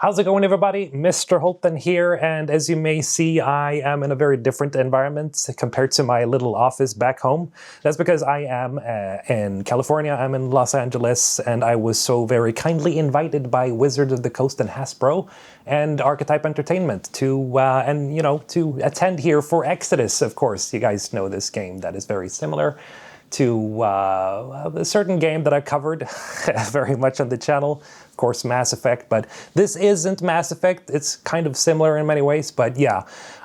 How's it going, everybody? Mr. Holton here, and as you may see, I am in a very different environment compared to my little office back home. That's because I am in California, I'm in Los Angeles, and I was so very kindly invited by Wizards of the Coast and Hasbro and Archetype Entertainment to to attend here for Exodus. Of course, you guys know this game that is very similar to a certain game that I covered very much on the channel, of course Mass Effect, but this isn't Mass Effect. It's kind of similar in many ways, but yeah.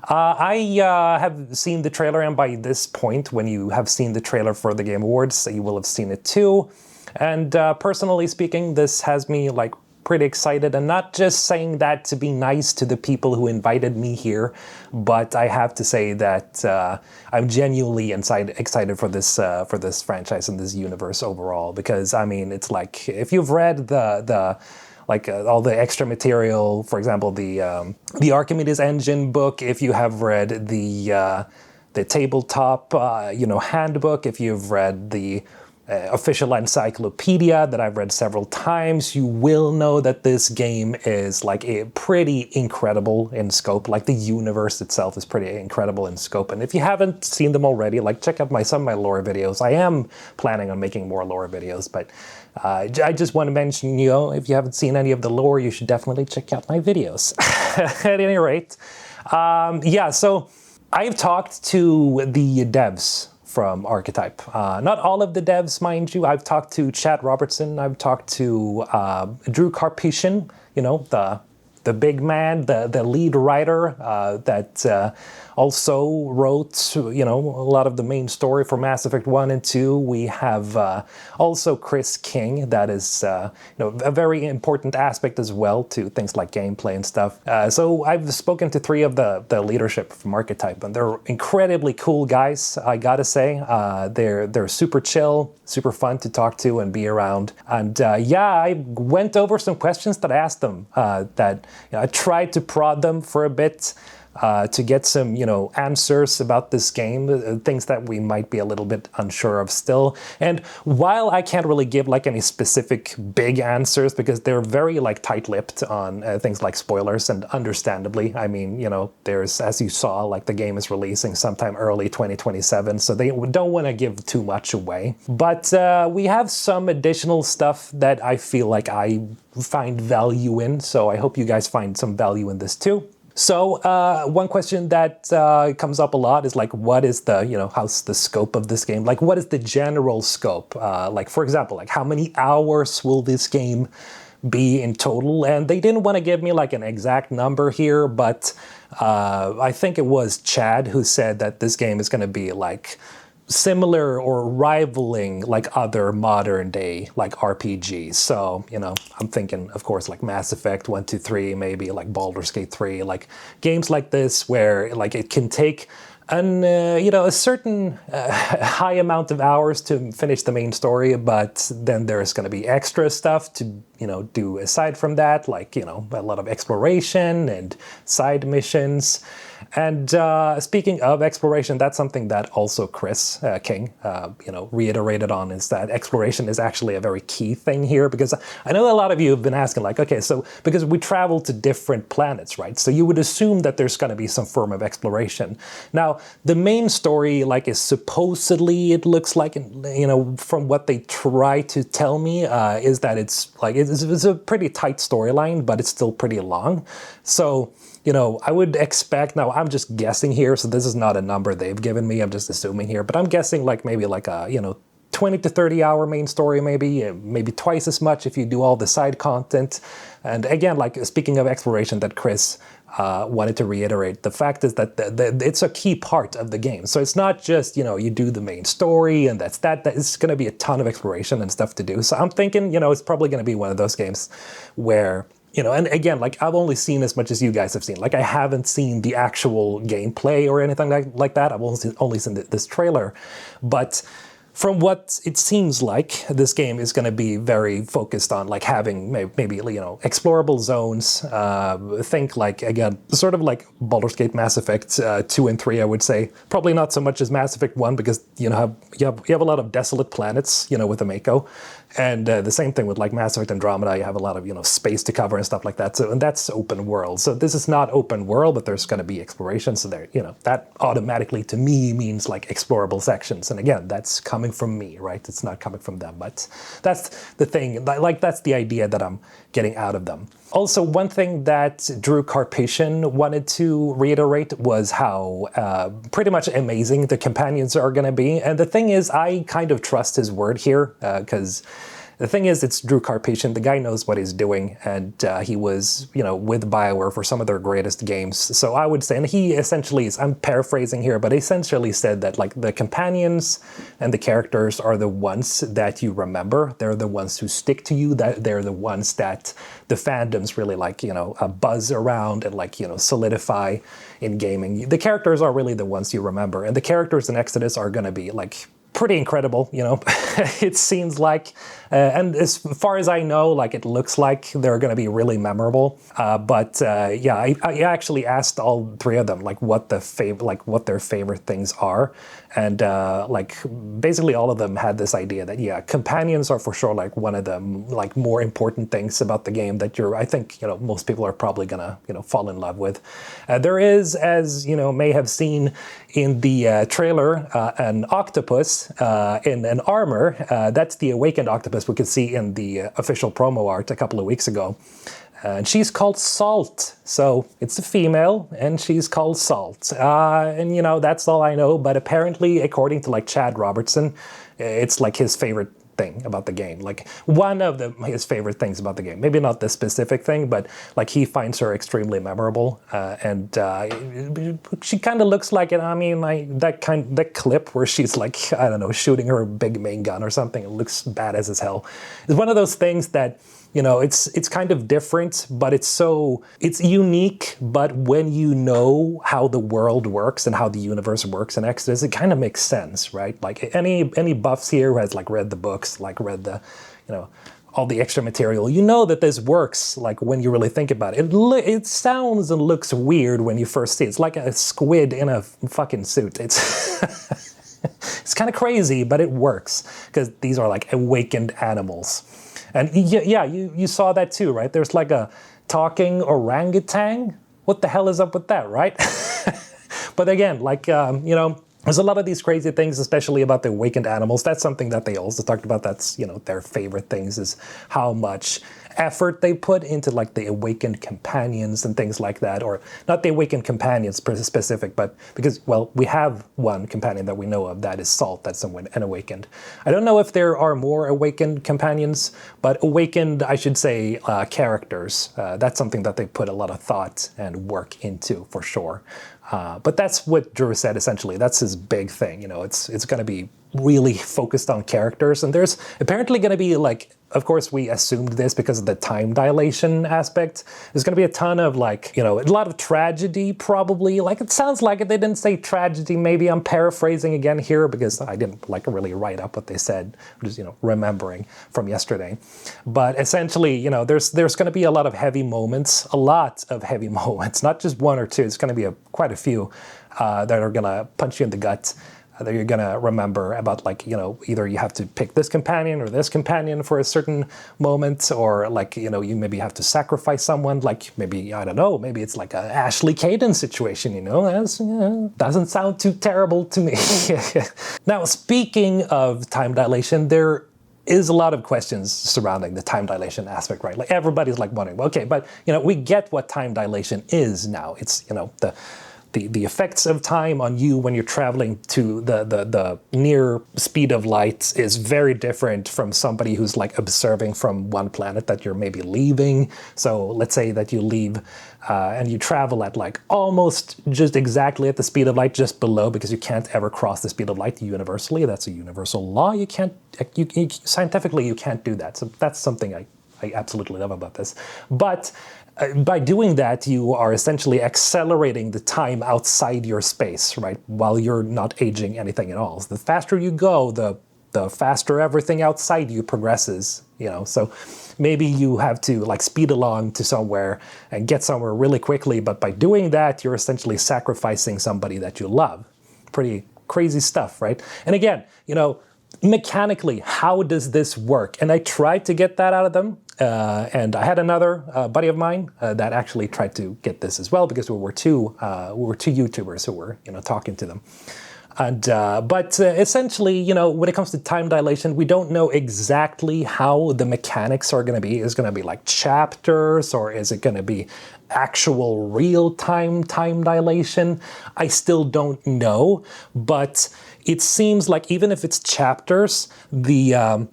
I have seen the trailer, and by this point, when you have seen the trailer for the Game Awards, you will have seen it too. And personally speaking, this has me like pretty excited, and not just saying that to be nice to the people who invited me here, but I have to say that I'm genuinely excited for this franchise and this universe overall, because I mean, it's like, if you've read all the extra material, for example, the Archimedes Engine book, if you have read the tabletop handbook, if you've read the official encyclopedia that I've read several times, you will know that this game is like pretty incredible in scope. Like, the universe itself is pretty incredible in scope. And if you haven't seen them already, like, check out some of my lore videos. I am planning on making more lore videos, but I just want to mention, if you haven't seen any of the lore, you should definitely check out my videos. At any rate, so I've talked to the devs from Archetype. Not all of the devs, mind you. I've talked to Chad Robertson, I've talked to Drew Karpyshyn, the big man, the lead writer that also wrote, a lot of the main story for Mass Effect 1 and 2. We have also Chris King, that is, a very important aspect as well to things like gameplay and stuff. So I've spoken to 3 of the leadership from Archetype, and they're incredibly cool guys, I gotta say. They're super chill, super fun to talk to and be around. And I went over some questions that I asked them that I tried to prod them for a bit to get some, answers about this game, things that we might be a little bit unsure of still. And while I can't really give like any specific big answers, because they're very like tight-lipped on things like spoilers, and understandably, I mean, there's, as you saw, like the game is releasing sometime early 2027, so they don't want to give too much away. But we have some additional stuff that I feel like I find value in, so I hope you guys find some value in this too. So one question that comes up a lot is like, what is the, how's the scope of this game? Like, what is the general scope? Like, for example, like how many hours will this game be in total? And they didn't want to give me like an exact number here, but I think it was Chad who said that this game is going to be like similar or rivaling like other modern day like RPGs. So, I'm thinking, of course, like Mass Effect 1, 2, 3, maybe like Baldur's Gate 3, like games like this where like it can take a certain high amount of hours to finish the main story, but then there's going to be extra stuff to, do aside from that, like, a lot of exploration and side missions. And speaking of exploration, that's something that also Chris King, reiterated on, is that exploration is actually a very key thing here, because I know a lot of you have been asking, like, okay, so because we travel to different planets, right? So you would assume that there's going to be some form of exploration. Now, the main story, like, is supposedly, it looks like, from what they try to tell me, is that it's like, it's a pretty tight storyline, but it's still pretty long. So, I would expect, now I'm just guessing here, so this is not a number they've given me, I'm just assuming here, but I'm guessing like maybe like a, 20 to 30 hour main story, maybe twice as much if you do all the side content. And again, like, speaking of exploration that Chris wanted to reiterate, the fact is that it's a key part of the game. So it's not just, you do the main story and that's that it's going to be a ton of exploration and stuff to do. So I'm thinking, it's probably going to be one of those games where, and again, like, I've only seen as much as you guys have seen. Like, I haven't seen the actual gameplay or anything like that. I've only seen this trailer. But from what it seems like, this game is going to be very focused on like having maybe explorable zones. Think like, again, sort of like Baldur's Gate, Mass Effect 2 and 3, I would say. Probably not so much as Mass Effect 1, because you have a lot of desolate planets, with the Mako. And the same thing with like Mass Effect Andromeda, you have a lot of, space to cover and stuff like that. So, and that's open world. So this is not open world, but there's going to be exploration. So there, that automatically to me means like explorable sections. And again, that's coming from me, right? It's not coming from them, but that's the thing, like that's the idea that I'm getting out of them. Also, one thing that Drew Karpyshyn wanted to reiterate was how pretty much amazing the companions are going to be. And the thing is, I kind of trust his word here, because the thing is, it's Drew Karpyshyn. The guy knows what he's doing, and he was, with BioWare for some of their greatest games. So I would say, and he essentially is, I'm paraphrasing here, but essentially said that like the companions and the characters are the ones that you remember. They're the ones who stick to you. That they're the ones that the fandoms really like, buzz around and like, solidify in gaming. The characters are really the ones you remember, and the characters in Exodus are going to be like pretty incredible, it seems like. And as far as I know, like it looks like they're going to be really memorable. But I actually asked all three of them like what their favorite things are, and like basically all of them had this idea that companions are for sure like one of the like more important things about the game that I think most people are probably gonna fall in love with. There is, as may have seen in the trailer, an octopus in an armor. That's the awakened octopus we could see in the official promo art a couple of weeks ago. And she's called Salt. So it's a female, and she's called Salt. And that's all I know. But apparently, according to like Chad Robertson, it's like his favorite thing about the game, like one of his favorite things about the game. Maybe not the specific thing, but like he finds her extremely memorable, and she kind of looks like it. I mean, like that clip where she's like, I don't know, shooting her big main gun or something. It looks badass as hell. It's one of those things that it's kind of different, but it's unique. But when you know how the world works and how the universe works in Exodus, it kind of makes sense, right? Like any buffs here who has like read the books, like read the, all the extra material, that this works. Like when you really think about it, it sounds and looks weird when you first see it. It's like a squid in a fucking suit. It's kind of crazy, but it works because these are like awakened animals. And you saw that too, right? There's like a talking orangutan. What the hell is up with that, right? But again, like, there's a lot of these crazy things, especially about the awakened animals. That's something that they also talked about. That's, their favorite things is how much effort they put into like the awakened companions and things like that. Or not the awakened companions specific, but because, well, we have one companion that we know of that is Salt, that's an awakened. I don't know if there are more awakened companions, but awakened, I should say, characters. That's something that they put a lot of thought and work into for sure. But that's what Drew said, essentially. That's his big thing. It's going to be really focused on characters. And there's apparently going to be like, of course, we assumed this because of the time dilation aspect. There's going to be a ton of like, a lot of tragedy probably. Like it sounds like it. They didn't say tragedy. Maybe I'm paraphrasing again here because I didn't like really write up what they said. I'm just, remembering from yesterday. But essentially, there's going to be a lot of heavy moments, not just one or two. It's going to be quite a few that are going to punch you in the gut. That you're going to remember about like, either you have to pick this companion or this companion for a certain moment, or like, you maybe have to sacrifice someone, like maybe, I don't know, maybe it's like a Ashley Caden situation, doesn't sound too terrible to me. Now, speaking of time dilation, there is a lot of questions surrounding the time dilation aspect, right? Like everybody's like wondering, okay, but, we get what time dilation is now. It's, the effects of time on you when you're traveling to the near speed of light is very different from somebody who's like observing from one planet that you're maybe leaving. So let's say that you leave and you travel at like almost just exactly at the speed of light, just below, because you can't ever cross the speed of light universally. That's a universal law. Scientifically, you can't do that. So that's something I absolutely love about this. But by doing that, you are essentially accelerating the time outside your space, right? While you're not aging anything at all. So the faster you go, the faster everything outside you progresses, So maybe you have to like speed along to somewhere and get somewhere really quickly. But by doing that, you're essentially sacrificing somebody that you love. Pretty crazy stuff, right? And again, mechanically, how does this work? And I tried to get that out of them. And I had another buddy of mine that actually tried to get this as well, because we were two YouTubers who were, talking to them. And but essentially, when it comes to time dilation, we don't know exactly how the mechanics are going to be. Is it going to be like chapters, or is it going to be actual real-time time dilation? I still don't know, but it seems like even if it's chapters, the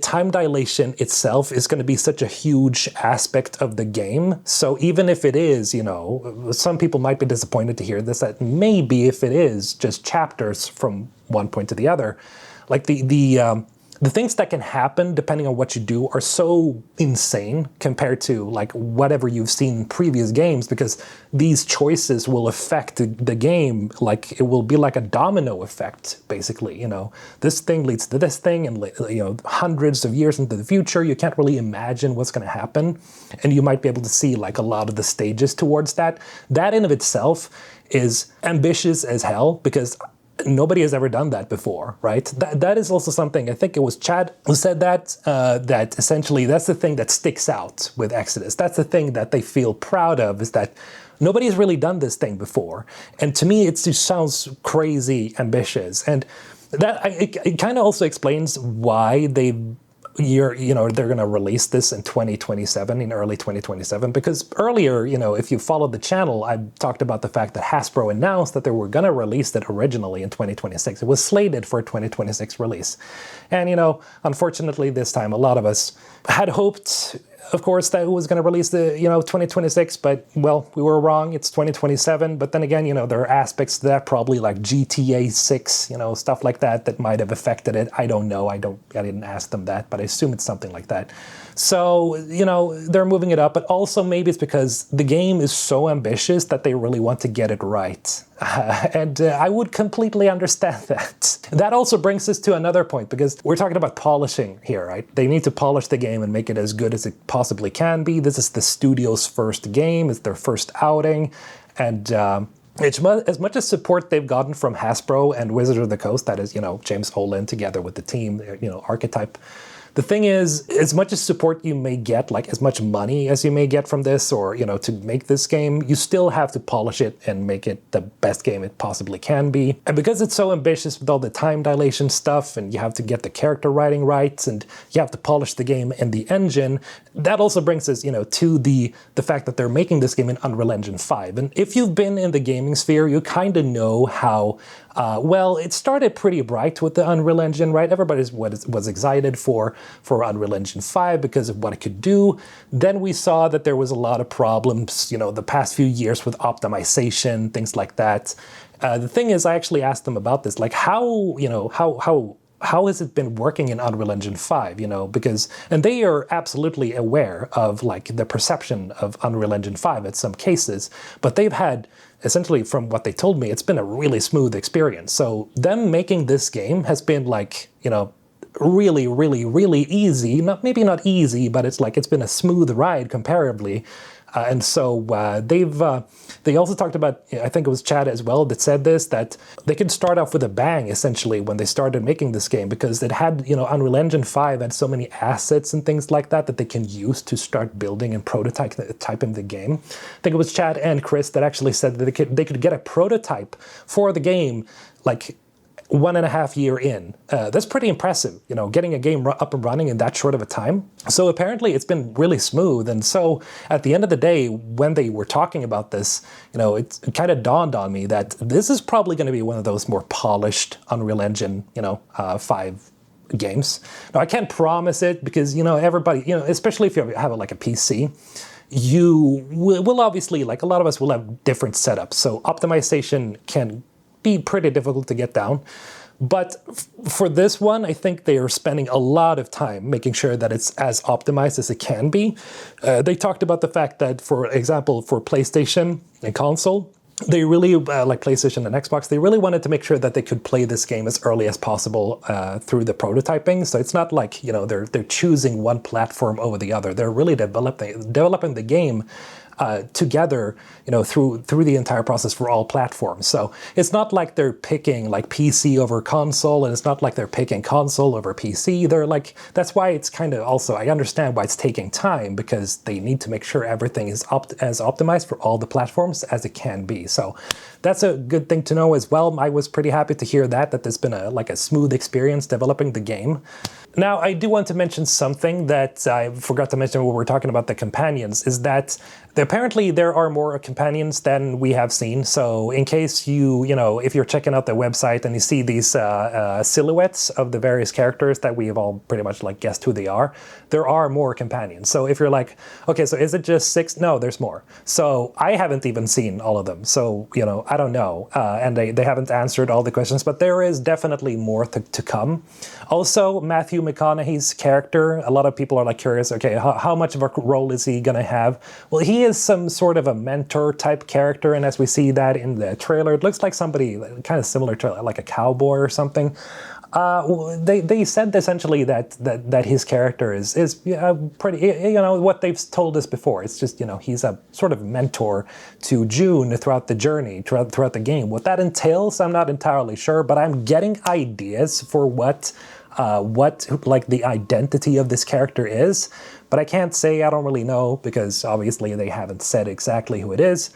time dilation itself is going to be such a huge aspect of the game. So even if it is, some people might be disappointed to hear this, that maybe if it is just chapters from one point to the other, like the things that can happen depending on what you do are so insane compared to like whatever you've seen in previous games, because these choices will affect the game. Like it will be like a domino effect, basically. This thing leads to this thing, and hundreds of years into the future, you can't really imagine what's going to happen, and you might be able to see like a lot of the stages towards that. That in of itself is ambitious as hell, because nobody has ever done that before, right? That is also something, I think it was Chad who said that essentially that's the thing that sticks out with Exodus. That's the thing that they feel proud of, is that nobody's really done this thing before. And to me, it just sounds crazy ambitious. And that it kind of also explains why they're going to release this in 2027, in early 2027, because earlier, if you followed the channel, I talked about the fact that Hasbro announced that they were going to release it originally in 2026. It was slated for a 2026 release. And, unfortunately this time, a lot of us had hoped, of course, that it was going to release the, 2026, but, well, we were wrong. It's 2027. But then again, there are aspects to that, probably like GTA 6, stuff like that might have affected it. I don't know. I didn't ask them that, but I assume it's something like that. So, they're moving it up, but also maybe it's because the game is so ambitious that they really want to get it right. And I would completely understand that. That also brings us to another point, because we're talking about polishing here, right? They need to polish the game and make it as good as it possibly can be. This is the studio's first game. It's their first outing. And as much as support they've gotten from Hasbro and Wizards of the Coast, that is, James Olin together with the team, Archetype, the thing is, as much as support you may get, like as much money as you may get from this, or, to make this game, you still have to polish it and make it the best game it possibly can be. And because it's so ambitious with all the time dilation stuff, and you have to get the character writing right, and you have to polish the game and the engine, that also brings us, to the fact that they're making this game in Unreal Engine 5. And if you've been in the gaming sphere, you kind of know how, well, it started pretty bright with the Unreal Engine, right? Everybody was excited for Unreal Engine 5 because of what it could do. Then we saw that there was a lot of problems, the past few years with optimization, things like that. The thing is, I actually asked them about this, like how has it been working in Unreal Engine 5, because, and they are absolutely aware of like the perception of Unreal Engine 5 in some cases, but they've had, essentially from what they told me, it's been a really smooth experience. So them making this game has been like, really, really, really easy. Maybe not easy, but it's been a smooth ride comparably. And so they also talked about, I think it was Chad as well that said this, that they could start off with a bang, essentially, when they started making this game, because it had, Unreal Engine 5 had so many assets and things like that they can use to start building and prototyping the game. I think it was Chad and Chris that actually said that they could get a prototype for the game, like 1.5 years in. That's pretty impressive, getting a game up and running in that short of a time. So apparently it's been really smooth. And so at the end of the day, when they were talking about this, it kind of dawned on me that this is probably going to be one of those more polished Unreal Engine, 5 games. Now, I can't promise it because, everybody, especially if you have like a PC, you will obviously, like a lot of us will have different setups. So optimization can be pretty difficult to get down. But for this one, I think they are spending a lot of time making sure that it's as optimized as it can be. They talked about the fact that, for example, for PlayStation and console, they really, like PlayStation and Xbox, they really wanted to make sure that they could play this game as early as possible through the prototyping. So it's not like, they're choosing one platform over the other. They're really developing the game together, through the entire process for all platforms. So it's not like they're picking like PC over console, and it's not like they're picking console over PC. They're like, that's why it's kind of also, I understand why it's taking time, because they need to make sure everything is as optimized for all the platforms as it can be. So that's a good thing to know as well. I was pretty happy to hear that there's been a smooth experience developing the game. Now, I do want to mention something that I forgot to mention when we were talking about the companions, is that apparently there are more companions than we have seen. So in case if you're checking out the website and you see these silhouettes of the various characters that we have all pretty much like guessed who they are, there are more companions. So if you're like, okay, so is it just 6? No, there's more. So I haven't even seen all of them. So, I don't know. And they haven't answered all the questions, but there is definitely more to come. Also, Matthew McConaughey's character, a lot of people are like curious, okay, how much of a role is he going to have? Well, he is some sort of a mentor type character, and as we see that in the trailer, it looks like somebody kind of similar to like a cowboy or something. They said essentially that his character is pretty, what they've told us before. It's just, he's a sort of mentor to June throughout the journey, throughout the game. What that entails, I'm not entirely sure, but I'm getting ideas for what like the identity of this character is. But I can't say, I don't really know, because obviously they haven't said exactly who it is.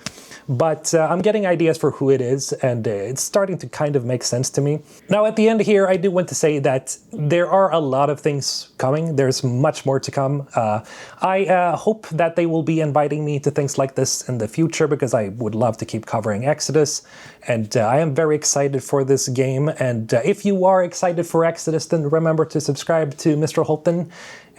But I'm getting ideas for who it is, and it's starting to kind of make sense to me. Now, at the end here, I do want to say that there are a lot of things coming. There's much more to come. I hope that they will be inviting me to things like this in the future, because I would love to keep covering Exodus. And I am very excited for this game. And if you are excited for Exodus, then remember to subscribe to Mr. Holton.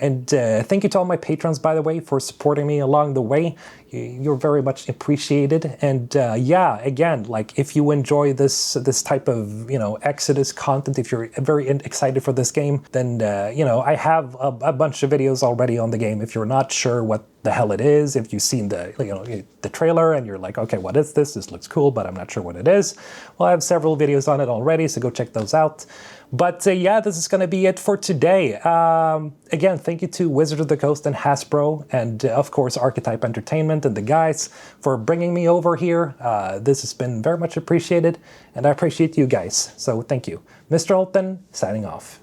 And thank you to all my patrons, by the way, for supporting me along the way. You're very much appreciated. And yeah, again, like if you enjoy this type of Exodus content, if you're very excited for this game, then I have a bunch of videos already on the game. If you're not sure what the hell it is, if you've seen the trailer and you're like, okay, what is this? This looks cool, but I'm not sure what it is. Well, I have several videos on it already, so go check those out. But yeah, this is going to be it for today. Again, thank you to Wizards of the Coast and Hasbro, and of course Archetype Entertainment and the guys for bringing me over here. This has been very much appreciated, and I appreciate you guys. So thank you. Mr. Holton, signing off.